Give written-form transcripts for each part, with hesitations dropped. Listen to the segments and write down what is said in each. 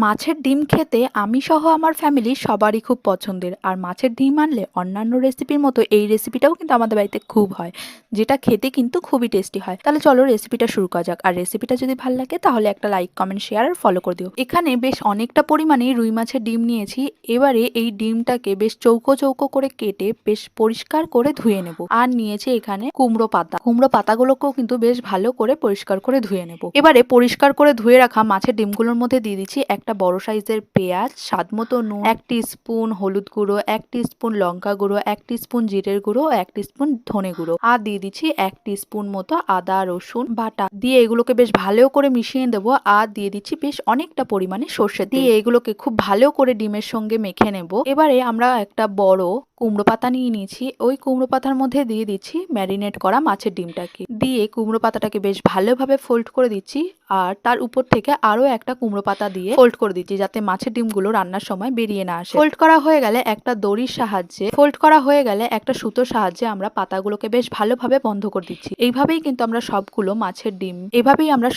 মাছের ডিম খেতে আমি সহ আমার ফ্যামিলির সবারই খুব পছন্দের। আর মাছের ডিম আনলে অন্যান্য রেসিপির মতো এই রেসিপিটাও কিন্তু আমাদের বাড়িতে খুব হয়, যেটা খেতে কিন্তু খুবই টেস্টি হয়। তাহলে চলো রেসিপিটা শুরু করা যাক। আর রেসিপিটা যদি ভালো লাগে তাহলে একটা লাইক, কমেন্ট, শেয়ার আর ফলো করে দিও। এখানে বেশ অনেকটা পরিমাণে রুই মাছের ডিম নিয়েছি। এবারে এই ডিমটাকে বেশ চৌকো চৌকো করে কেটে বেশ পরিষ্কার করে ধুয়ে নেব। আর নিয়েছি এখানে কুমড়ো পাতা। কুমড়ো পাতাগুলোকেও কিন্তু বেশ ভালো করে পরিষ্কার করে ধুয়ে নেব। এবারে পরিষ্কার করে ধুয়ে রাখা মাছের ডিমগুলোর মধ্যে দিয়ে দিচ্ছি একটা বড় সাইজের পেঁয়াজ, স্বাদ মতো নুন, 1 টিস্পুন হলুদ গুঁড়ো, 1 টিস্পুন লঙ্কা গুঁড়ো, 1 টিস্পুন জিরের গুঁড়ো, 1 টিস্পুন ধনে গুঁড়ো, আর দিয়ে দিচ্ছি 1 টিস্পুন মতো আদা রসুন বাটা। দিয়ে এগুলোকে বেশ ভালো করে মিশিয়ে দেবো। আর দিয়ে দিচ্ছি বেশ অনেকটা পরিমাণে সর্ষে তেল। দিয়ে এগুলোকে খুব ভালো করে ডিমের সঙ্গে মেখে নেব। এবারে আমরা একটা বড় কুমড়ো পাতা নিয়ে নিয়েছি। ওই কুমড়ো পাতার মধ্যে দিয়ে দিচ্ছি ম্যারিনেট করা মাছের ডিমটাকে। দিয়ে কুমড়ো পাতাটাকে বেশ ভালোভাবে ফোল্ড করে দিচ্ছি। আর তার উপর থেকে আরো একটা কুমড়ো পাতা দিয়ে ফোল্ড করে দিচ্ছি, যাতে মাছের ডিমগুলো রান্নার সময় বেরিয়ে না আসে। ফোল্ড করা হয়ে গেলে একটা দড়ির সাহায্যে একটা সুতোর সাহায্যে আমরা পাতাগুলোকে বেশ ভালোভাবে বন্ধ করে দিচ্ছি। এইভাবেই আমরা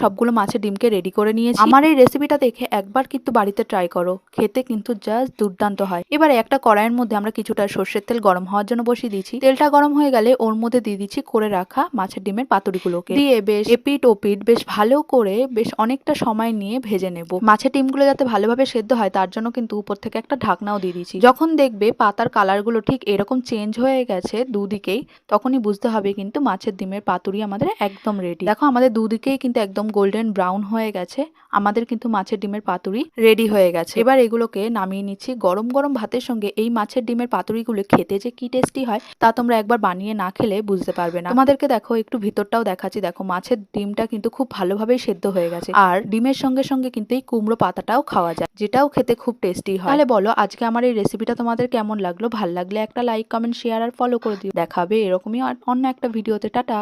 সবগুলো মাছের ডিমকে রেডি করে নিয়েছি। আমার এই রেসিপিটা দেখে একবার কিন্তু বাড়িতে ট্রাই করো, খেতে কিন্তু জাস্ট দুর্দান্ত হয়। এবারে একটা কড়াইয়ের মধ্যে আমরা কিছুটা সর্ষের তেল গরম হওয়ার জন্য বসিয়ে দিচ্ছি। তেলটা গরম হয়ে গেলে ওর মধ্যে দিয়ে দিচ্ছি করে রাখা মাছের ডিমের পাতুরিগুলোকে। দিয়ে বেশ এপিট ওপিট বেশ ভালো করে বেশ অনেকটা সময় নিয়ে ভেজে নেব। মাছের ডিমগুলো যাতে ভালোভাবে সেদ্ধ হয় তার জন্য কিন্তু উপর থেকে একটা ঢাকনাও দিয়ে দিচ্ছি। যখন দেখবে পাতার কালারগুলো ঠিক এরকম চেঞ্জ হয়ে গেছে দুদিকেই, তখনই বুঝতে হবে কিন্তু মাছের ডিমের পাতুরি আমাদের একদম রেডি। দেখো আমাদের দুদিকেই কিন্তু একদম গোল্ডেন ব্রাউন হয়ে গেছে। আমাদের কিন্তু মাছের ডিমের পাতুরি রেডি হয়ে গেছে। এবার এগুলোকে নামিয়ে নিচ্ছি। গরম গরম ভাতের সঙ্গে এই মাছের ডিমের পাতুরিগুলো খেতে যে কি টেস্টি হয় তা তোমরা একবার বানিয়ে না খেলে বুঝতে পারবে না। তোমাদেরকে দেখো একটু ভিতরটাও দেখাচ্ছি। দেখো মাছের ডিমটা কিন্তু খুব ভালোভাবেই সেদ্ধ হয়ে গেছে। আর ডিমের সঙ্গে সঙ্গে কিন্তু এই কুমড়ো পাতাটাও খাওয়া যায়, যেটাও খেতে খুব টেস্টি হয়। তাহলে বলো আজকে আমার এই রেসিপিটা তোমাদের কেমন লাগলো? ভালো লাগলে একটা লাইক, কমেন্ট, শেয়ার আর ফলো করে দিও। দেখাবে এরকমই অন্য একটা ভিডিওতে। টাটা।